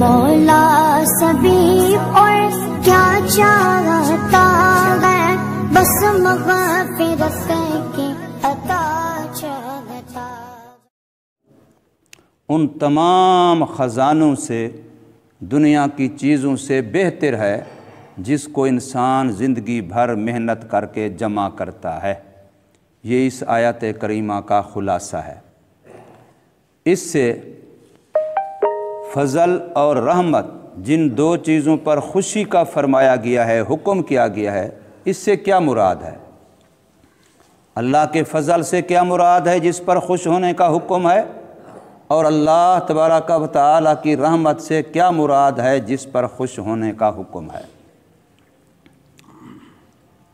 مولا سبھی اور کیا چاہتا ہے، بس مغفرت کی عطا چاہتا۔ ان تمام خزانوں سے، دنیا کی چیزوں سے بہتر ہے جس کو انسان زندگی بھر محنت کر کے جمع کرتا ہے۔ یہ اس آیت کریمہ کا خلاصہ ہے۔ اس سے فضل اور رحمت، جن دو چیزوں پر خوشی کا فرمایا گیا ہے، حکم کیا گیا ہے، اس سے کیا مراد ہے؟ اللہ کے فضل سے کیا مراد ہے جس پر خوش ہونے کا حکم ہے، اور اللہ تبارک و تعالیٰ کی رحمت سے کیا مراد ہے جس پر خوش ہونے کا حکم ہے؟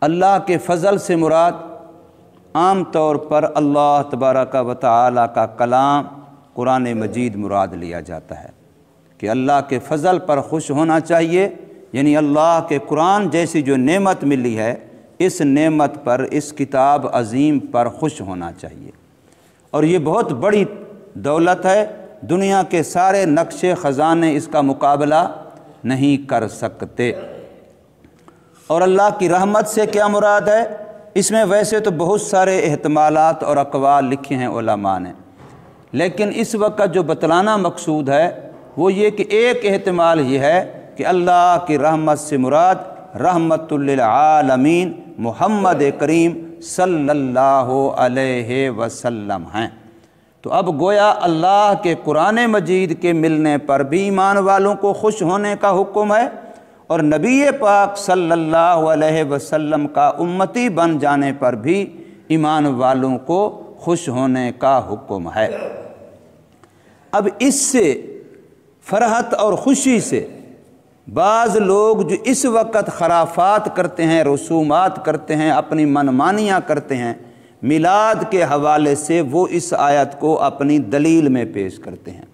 اللہ کے فضل سے مراد عام طور پر اللہ تبارک و تعالیٰ کا کلام قرآن مجید مراد لیا جاتا ہے کہ اللہ کے فضل پر خوش ہونا چاہیے، یعنی اللہ کے قرآن جیسی جو نعمت ملی ہے، اس نعمت پر، اس کتاب عظیم پر خوش ہونا چاہیے۔ اور یہ بہت بڑی دولت ہے، دنیا کے سارے نقشے خزانے اس کا مقابلہ نہیں کر سکتے۔ اور اللہ کی رحمت سے کیا مراد ہے؟ اس میں ویسے تو بہت سارے احتمالات اور اقوال لکھے ہیں علماء نے، لیکن اس وقت جو بتلانا مقصود ہے وہ یہ کہ ایک احتمال یہ ہے کہ اللہ کی رحمت سے مراد رحمت للعالمین محمد کریم صلی اللہ علیہ وسلم ہیں۔ تو اب گویا اللہ کے قرآن مجید کے ملنے پر بھی ایمان والوں کو خوش ہونے کا حکم ہے، اور نبی پاک صلی اللہ علیہ وسلم کا امتی بن جانے پر بھی ایمان والوں کو خوش ہونے کا حکم ہے۔ اب اس سے فرحت اور خوشی سے بعض لوگ جو اس وقت خرافات کرتے ہیں، رسومات کرتے ہیں، اپنی منمانیاں کرتے ہیں میلاد کے حوالے سے، وہ اس آیت کو اپنی دلیل میں پیش کرتے ہیں۔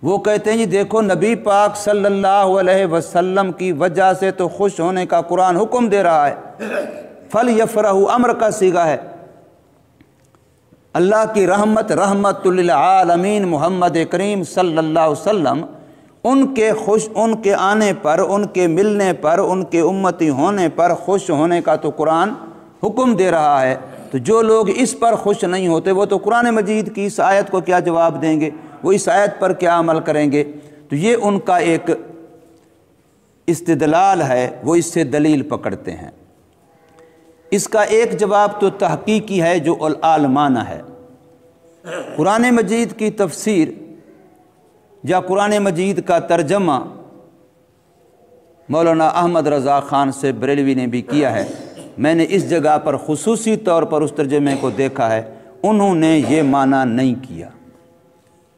وہ کہتے ہیں جی دیکھو، نبی پاک صلی اللہ علیہ وسلم کی وجہ سے تو خوش ہونے کا قرآن حکم دے رہا ہے، فَلْيَفْرَحُوا امر کا صیغہ ہے۔ اللہ کی رحمت، رحمت للعالمین محمد کریم صلی اللہ علیہ وسلم، ان کے آنے پر، ان کے ملنے پر، ان کے امتی ہونے پر خوش ہونے کا تو قرآن حکم دے رہا ہے۔ تو جو لوگ اس پر خوش نہیں ہوتے وہ تو قرآن مجید کی اس آیت کو کیا جواب دیں گے، وہ اس آیت پر کیا عمل کریں گے؟ تو یہ ان کا ایک استدلال ہے، وہ اس سے دلیل پکڑتے ہیں۔ اس کا ایک جواب تو تحقیقی ہے جو عالمانہ ہے۔ قرآن مجید کی تفسیر یا قرآن مجید کا ترجمہ مولانا احمد رضا خان سے بریلوی نے بھی کیا ہے۔ میں نے اس جگہ پر خصوصی طور پر اس ترجمے کو دیکھا ہے، انہوں نے یہ معنی نہیں کیا۔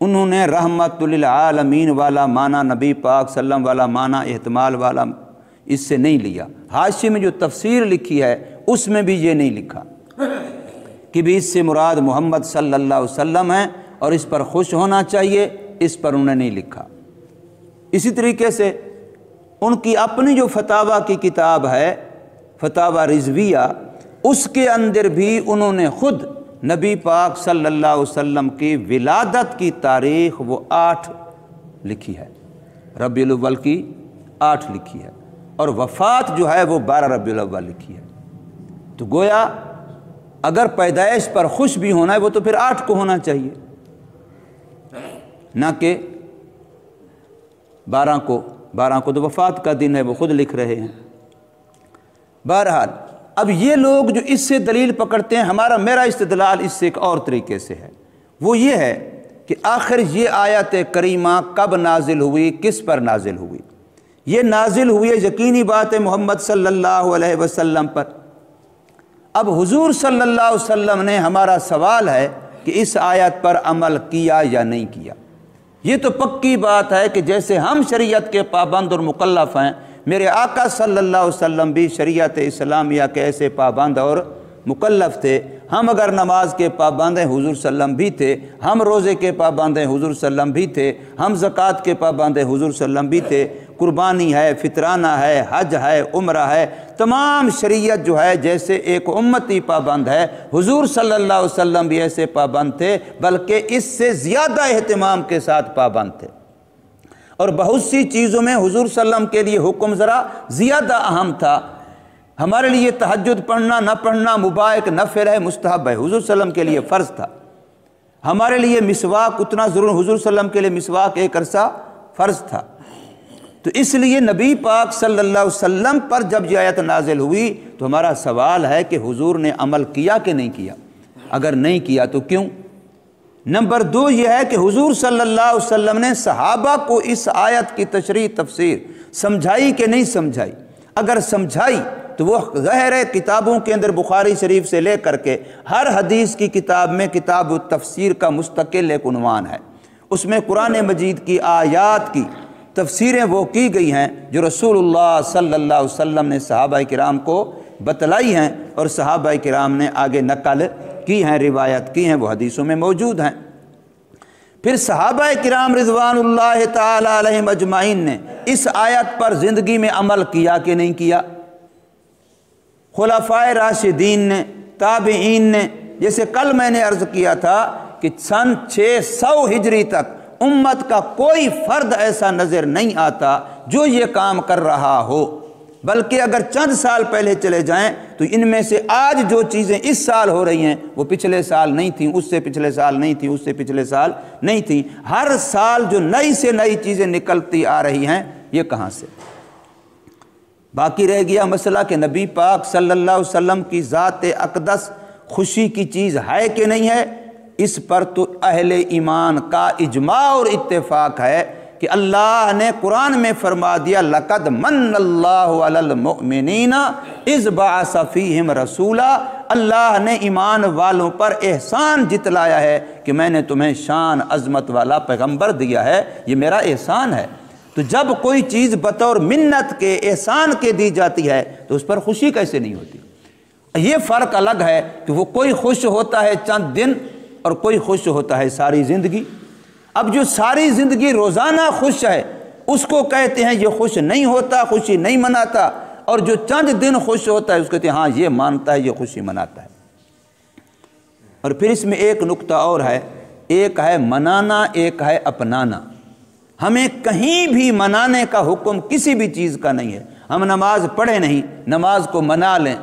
انہوں نے رحمت للعالمین والا معنی، نبی پاک صلی اللہ علیہ وسلم والا معنی، احتمال والا اس سے نہیں لیا۔ حاشیے میں جو تفسیر لکھی ہے اس میں بھی یہ نہیں لکھا کہ بھی اس سے مراد محمد صلی اللہ علیہ وسلم ہیں اور اس پر خوش ہونا چاہیے، اس پر انہوں نے نہیں لکھا۔ اسی طریقے سے ان کی اپنی جو فتاوی کی کتاب ہے، فتاوی رضویہ، اس کے اندر بھی انہوں نے خود نبی پاک صلی اللہ علیہ وسلم کی ولادت کی تاریخ وہ 8 لکھی ہے، ربیع الاول کی 8 لکھی ہے، اور وفات جو ہے وہ 12 ربیع الاول لکھی ہے۔ تو گویا اگر پیدائش پر خوش بھی ہونا ہے وہ تو پھر 8 کو ہونا چاہیے، نہ کہ 12 کو۔ 12 کو تو وفات کا دن ہے، وہ خود لکھ رہے ہیں۔ بہرحال اب یہ لوگ جو اس سے دلیل پکڑتے ہیں، میرا استدلال اس سے ایک اور طریقے سے ہے، وہ یہ ہے کہ آخر یہ آیت کریمہ کب نازل ہوئی، کس پر نازل ہوئی؟ یہ نازل ہوئی یقینی بات ہے محمد صلی اللہ علیہ وسلم پر۔ اب حضور صلی اللہ علیہ وسلم نے، ہمارا سوال ہے کہ اس آیت پر عمل کیا یا نہیں کیا۔ یہ تو پکی بات ہے کہ جیسے ہم شریعت کے پابند اور مکلف ہیں، میرے آقا صلی اللہ علیہ وسلم بھی شریعت اسلامیہ کے ایسے پابند اور مکلف تھے۔ ہم اگر نماز کے پابند ہیں، حضور صلی اللہ علیہ وسلم بھی تھے۔ ہم روزے کے پابند ہیں، حضور صلی اللہ علیہ وسلم بھی تھے۔ ہم زکوٰۃ کے پابند ہیں، حضور صلی اللہ علیہ وسلم بھی تھے۔ قربانی ہے، فطرانہ ہے، حج ہے، عمرہ ہے، تمام شریعت جو ہے جیسے ایک امتی پابند ہے، حضور صلی اللہ علیہ وسلم بھی ایسے پابند تھے، بلکہ اس سے زیادہ اہتمام کے ساتھ پابند تھے۔ اور بہت سی چیزوں میں حضور صلی اللہ علیہ وسلم کے لیے حکم ذرا زیادہ اہم تھا۔ ہمارے لیے تہجد پڑھنا نہ پڑھنا مباح نفل ہے، مستحب ہے، حضور صلی اللہ علیہ وسلم کے لیے فرض تھا۔ ہمارے لیے مسواک اتنا ضرور، حضور صلی اللہ علیہ وسلم کے لیے مسواک ایک عرصہ فرض تھا۔ تو اس لیے نبی پاک صلی اللہ علیہ وسلم پر جب یہ آیت نازل ہوئی تو ہمارا سوال ہے کہ حضور نے عمل کیا کہ نہیں کیا؟ اگر نہیں کیا تو کیوں؟ نمبر 2 یہ ہے کہ حضور صلی اللہ علیہ وسلم نے صحابہ کو اس آیت کی تشریح تفسیر سمجھائی کہ نہیں سمجھائی؟ اگر سمجھائی تو وہ ظاہر ہے کتابوں کے اندر بخاری شریف سے لے کر کے ہر حدیث کی کتاب میں کتاب التفسیر کا مستقل ایک عنوان ہے، اس میں قرآن مجید کی آیات کی تفسیریں وہ کی گئی ہیں جو رسول اللہ صلی اللہ علیہ وسلم نے صحابہ کرام کو بتلائی ہیں اور صحابہ کرام نے آگے نقل کی ہیں، روایت کی ہیں، وہ حدیثوں میں موجود ہیں۔ پھر صحابہ کرام رضوان اللہ تعالی علیہم اجمعین نے اس آیت پر زندگی میں عمل کیا کہ نہیں کیا؟ خلفائے راشدین نے، تابعین نے، جیسے کل میں نے عرض کیا تھا کہ سن 600 ہجری تک امت کا کوئی فرد ایسا نظر نہیں آتا جو یہ کام کر رہا ہو، بلکہ اگر چند سال پہلے چلے جائیں تو ان میں سے آج جو چیزیں اس سال ہو رہی ہیں وہ پچھلے سال نہیں تھیں، اس سے پچھلے سال نہیں تھیں، اس سے پچھلے سال نہیں تھیں۔ ہر سال جو نئی سے نئی چیزیں نکلتی آ رہی ہیں، یہ کہاں سے؟ باقی رہ گیا مسئلہ کہ نبی پاک صلی اللہ علیہ وسلم کی ذات اقدس خوشی کی چیز ہے کہ نہیں ہے؟ اس پر تو اہل ایمان کا اجماع اور اتفاق ہے کہ اللہ نے قرآن میں فرما دیا لَقَدْ مَنَّ اللَّهُ عَلَى الْمُؤْمِنِينَ اِذْ بَعَثَ فِيهِمْ رَسُولًا، اللہ نے ایمان والوں پر احسان جتلایا ہے کہ میں نے تمہیں شان عظمت والا پیغمبر دیا ہے، یہ میرا احسان ہے۔ تو جب کوئی چیز بطور منت کے احسان کے دی جاتی ہے تو اس پر خوشی کیسے نہیں ہوتی؟ یہ فرق الگ ہے کہ وہ کوئی خوش ہوتا ہے چند دن اور کوئی خوش ہوتا ہے ساری زندگی۔ اب جو ساری زندگی روزانہ خوش ہے اس کو کہتے ہیں یہ خوش نہیں ہوتا، خوشی نہیں مناتا، اور جو چند دن خوش ہوتا ہے اس کو کہتے ہیں ہاں یہ مانتا ہے، یہ خوشی مناتا ہے۔ اور پھر اس میں ایک نقطہ اور ہے، ایک ہے منانا، ایک ہے اپنانا۔ ہمیں کہیں بھی منانے کا حکم کسی بھی چیز کا نہیں ہے۔ ہم نماز پڑھے نہیں، نماز کو منا لیں،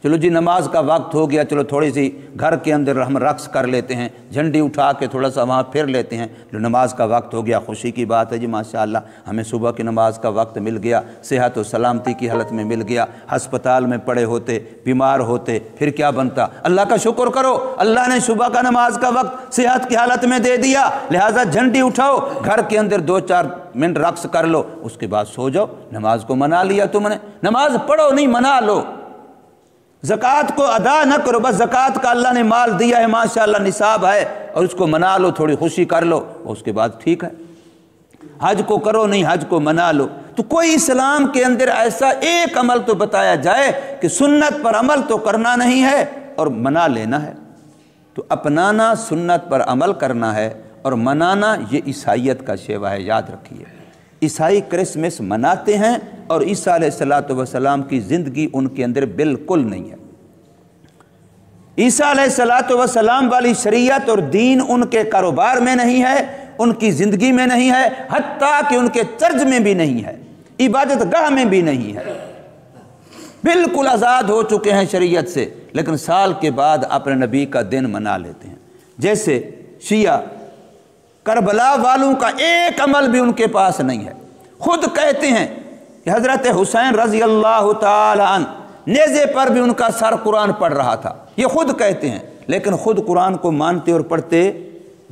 چلو جی نماز کا وقت ہو گیا، چلو تھوڑی سی گھر کے اندر ہم رقص کر لیتے ہیں، جھنڈی اٹھا کے تھوڑا سا وہاں پھر لیتے ہیں، جو نماز کا وقت ہو گیا، خوشی کی بات ہے جی ماشاءاللہ ہمیں صبح کی نماز کا وقت مل گیا، صحت و سلامتی کی حالت میں مل گیا۔ ہسپتال میں پڑے ہوتے، بیمار ہوتے، پھر کیا بنتا؟ اللہ کا شکر کرو، اللہ نے صبح کا نماز کا وقت صحت کی حالت میں دے دیا، لہٰذا جھنڈی اٹھاؤ، گھر کے اندر 2-4 منٹ رقص کر لو، اس کے بعد سو جاؤ، نماز کو منا لیا تم نے۔ نماز پڑھو نہیں، منا لو۔ زکوٰۃ کو ادا نہ کرو، بس زکوٰۃ کا اللہ نے مال دیا ہے ماشاءاللہ نصاب ہے، اور اس کو منا لو، تھوڑی خوشی کر لو، اس کے بعد ٹھیک ہے۔ حج کو کرو نہیں، حج کو منا لو۔ تو کوئی اسلام کے اندر ایسا ایک عمل تو بتایا جائے کہ سنت پر عمل تو کرنا نہیں ہے اور منا لینا ہے۔ تو اپنانا سنت پر عمل کرنا ہے، اور منانا یہ عیسائیت کا شیوا ہے، یاد رکھیے۔ عیسائی کرسمس مناتے ہیں اور عیسیٰ علیہ السلام کی زندگی ان کے اندر بالکل نہیں ہے۔ عیسیٰ علیہ السلام والی شریعت اور دین ان کے کاروبار میں نہیں ہے، ان کی زندگی میں نہیں ہے، حتیٰ کہ ان کے چرچ میں بھی نہیں ہے، عبادت گاہ میں بھی نہیں ہے۔ بالکل آزاد ہو چکے ہیں شریعت سے، لیکن سال کے بعد اپنے نبی کا دن منا لیتے ہیں۔ جیسے شیعہ، کربلا والوں کا ایک عمل بھی ان کے پاس نہیں ہے۔ خود کہتے ہیں کہ حضرت حسین رضی اللہ تعالی عنہ نیزے پر بھی ان کا سر قرآن پڑھ رہا تھا، یہ خود کہتے ہیں، لیکن خود قرآن کو مانتے اور پڑھتے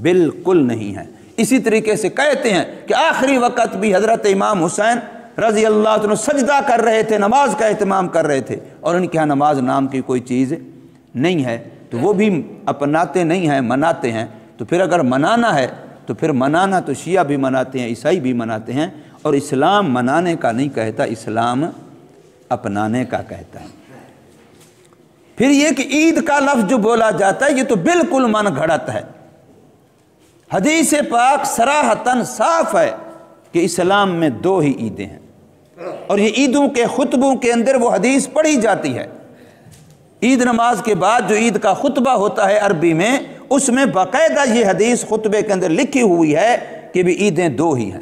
بالکل نہیں ہیں۔ اسی طریقے سے کہتے ہیں کہ آخری وقت بھی حضرت امام حسین رضی اللہ عنہ سجدہ کر رہے تھے، نماز کا اہتمام کر رہے تھے، اور ان کے ہاں نماز نام کی کوئی چیز نہیں ہے۔ تو وہ بھی اپناتے نہیں ہیں، مناتے ہیں۔ تو پھر اگر منانا ہے تو پھر منانا تو شیعہ بھی مناتے ہیں، عیسائی بھی مناتے ہیں، اور اسلام منانے کا نہیں کہتا، اسلام اپنانے کا کہتا ہے۔ پھر یہ کہ عید کا لفظ جو بولا جاتا ہے یہ تو بالکل من گھڑت ہے۔ حدیث پاک صراحتاً صاف ہے کہ اسلام میں 2 ہی عیدیں ہیں، اور یہ عیدوں کے خطبوں کے اندر وہ حدیث پڑھی جاتی ہے۔ عید نماز کے بعد جو عید کا خطبہ ہوتا ہے عربی میں، اس میں باقاعدہ یہ حدیث خطبے کے اندر لکھی ہوئی ہے کہ بھی عیدیں 2 ہی ہیں۔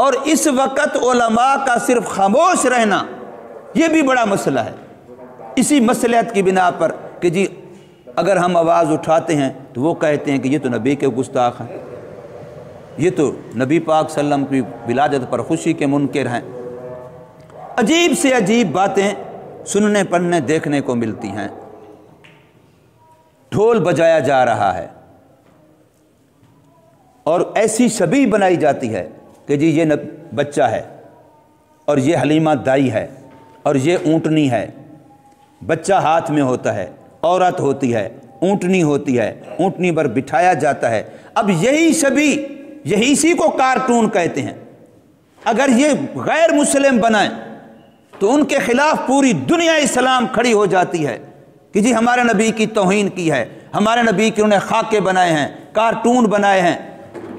اور اس وقت علماء کا صرف خاموش رہنا یہ بھی بڑا مسئلہ ہے، اسی مصلحت کی بنا پر کہ جی اگر ہم آواز اٹھاتے ہیں تو وہ کہتے ہیں کہ یہ تو نبی کے گستاخ ہیں، یہ تو نبی پاک صلی اللہ علیہ وسلم کی ولادت پر خوشی کے منکر ہیں۔ عجیب سے عجیب باتیں سننے پڑھنے دیکھنے کو ملتی ہیں۔ ڈھول بجایا جا رہا ہے اور ایسی شبیہ بنائی جاتی ہے کہ جی یہ بچہ ہے اور یہ حلیمہ دائی ہے اور یہ اونٹنی ہے، بچہ ہاتھ میں ہوتا ہے، عورت ہوتی ہے، اونٹنی ہوتی ہے، اونٹنی پر بٹھایا جاتا ہے۔ اب یہی شبیہ، یہی اسی کو کارٹون کہتے ہیں۔ اگر یہ غیر مسلم بنائیں تو ان کے خلاف پوری دنیا اسلام کھڑی ہو جاتی ہے کہ جی ہمارے نبی کی توہین کی ہے، ہمارے نبی کے انہیں خاکے بنائے ہیں، کارٹون بنائے ہیں،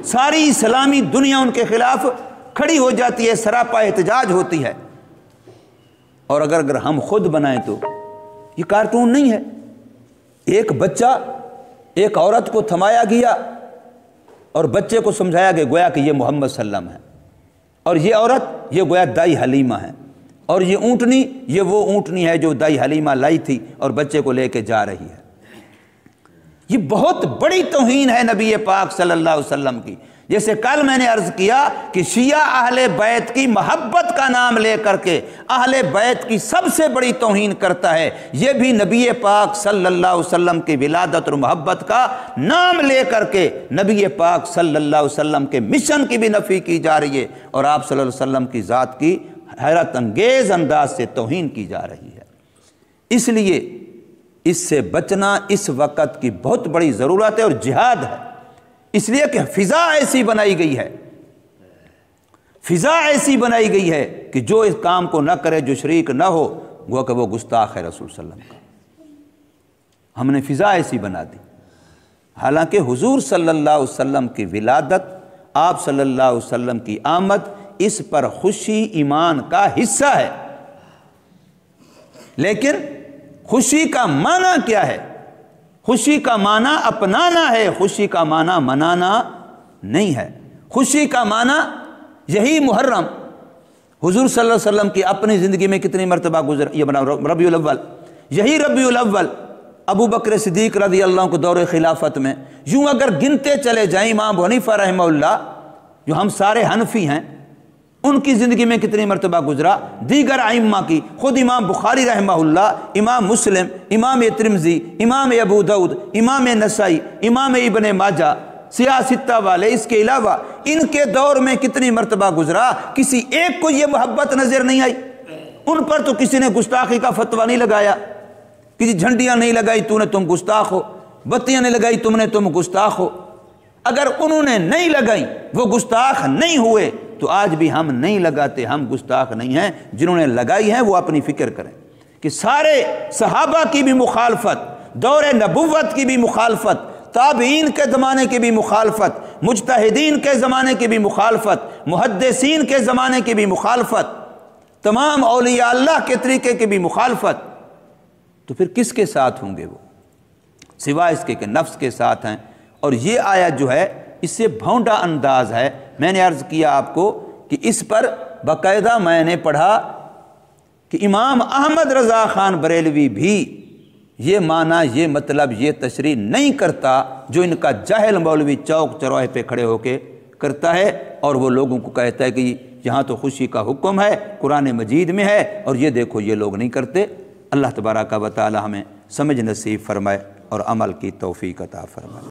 ساری اسلامی دنیا ان کے خلاف کھڑی ہو جاتی ہے، سراپا احتجاج ہوتی ہے۔ اور اگر ہم خود بنائیں تو یہ کارٹون نہیں ہے، ایک بچہ ایک عورت کو تھمایا گیا اور بچے کو سمجھایا گیا گویا کہ یہ محمد صلی اللہ علیہ وسلم ہے، اور یہ عورت یہ گویا دائی حلیمہ ہے، اور یہ اونٹنی یہ وہ اونٹنی ہے جو دائی حلیمہ لائی تھی اور بچے کو لے کے جا رہی ہے۔ یہ بہت بڑی توہین ہے نبی پاک صلی اللہ علیہ وسلم کی۔ جیسے کل میں نے عرض کیا کہ شیعہ اہل بیت کی محبت کا نام لے کر کے اہل بیت کی سب سے بڑی توہین کرتا ہے، یہ بھی نبی پاک صلی اللہ علیہ وسلم کی ولادت اور محبت کا نام لے کر کے نبی پاک صلی اللہ علیہ وسلم کے مشن کی بھی نفی کی جا رہی ہے اور آپ صلی اللہ علیہ وسلم کی ذات کی حیرت انگیز انداز سے توہین کی جا رہی ہے۔ اس لیے اس سے بچنا اس وقت کی بہت بڑی ضرورت ہے اور جہاد ہے، اس لیے کہ فضا ایسی بنائی گئی ہے، فضا ایسی بنائی گئی ہے کہ جو اس کام کو نہ کرے، جو شریک نہ ہو، وہ کہ وہ گستاخ ہے رسول صلی اللہ علیہ وسلم کا۔ ہم نے فضا ایسی بنا دی، حالانکہ حضور صلی اللہ علیہ وسلم کی ولادت، آپ صلی اللہ علیہ وسلم کی آمد، اس پر خوشی ایمان کا حصہ ہے، لیکن خوشی کا معنی کیا ہے؟ خوشی کا معنی اپنانا ہے، خوشی کا معنی منانا نہیں ہے۔ خوشی کا معنی یہی محرم، حضور صلی اللہ علیہ وسلم کی اپنی زندگی میں کتنی مرتبہ گزر، یہ بنا ربیع الاول، یہی ربیع الاول ابو بکر صدیق رضی اللہ عنہ کو دور خلافت میں، یوں اگر گنتے چلے جائیں امام ابو حنیفہ رحمہ اللہ، جو ہم سارے حنفی ہیں، ان کی زندگی میں کتنی مرتبہ گزرا، دیگر ائمہ کی، خود امام بخاری رحمہ اللہ، امام مسلم، امام ترمذی، امام ابو داؤد، امام نسائی، امام ابن ماجہ، سیاستہ والے، اس کے علاوہ ان کے دور میں کتنی مرتبہ گزرا، کسی ایک کو یہ محبت نظر نہیں آئی۔ ان پر تو کسی نے گستاخی کا فتویٰ نہیں لگایا، کسی جھنڈیاں نہیں لگائی تو نے تم گستاخ ہو، بتیاں نہیں لگائی تم نے تم گستاخ ہو۔ اگر انہوں نے نہیں لگائی، وہ گستاخ نہیں ہوئے، تو آج بھی ہم نہیں لگاتے، ہم گستاخ نہیں ہیں۔ جنہوں نے لگائی ہیں وہ اپنی فکر کریں کہ سارے صحابہ کی بھی مخالفت، دور نبوت کی بھی مخالفت، تابعین کے زمانے کی بھی مخالفت، مجتہدین کے زمانے کی بھی مخالفت، محدثین کے زمانے کی بھی مخالفت، تمام اولیاء اللہ کے طریقے کی بھی مخالفت، تو پھر کس کے ساتھ ہوں گے وہ؟ سوائے اس کے کہ نفس کے ساتھ ہیں۔ اور یہ آیت جو ہے اس سے بھونڈا انداز ہے۔ میں نے عرض کیا آپ کو کہ اس پر باقاعدہ میں نے پڑھا کہ امام احمد رضا خان بریلوی بھی یہ معنی، یہ مطلب، یہ تشریح نہیں کرتا جو ان کا جاہل مولوی چوک چوراہے پہ کھڑے ہو کے کرتا ہے، اور وہ لوگوں کو کہتا ہے کہ یہاں تو خوشی کا حکم ہے، قرآن مجید میں ہے، اور یہ دیکھو یہ لوگ نہیں کرتے۔ اللہ تبارک و تعالی ہمیں سمجھ نصیب فرمائے اور عمل کی توفیق عطا فرمائے۔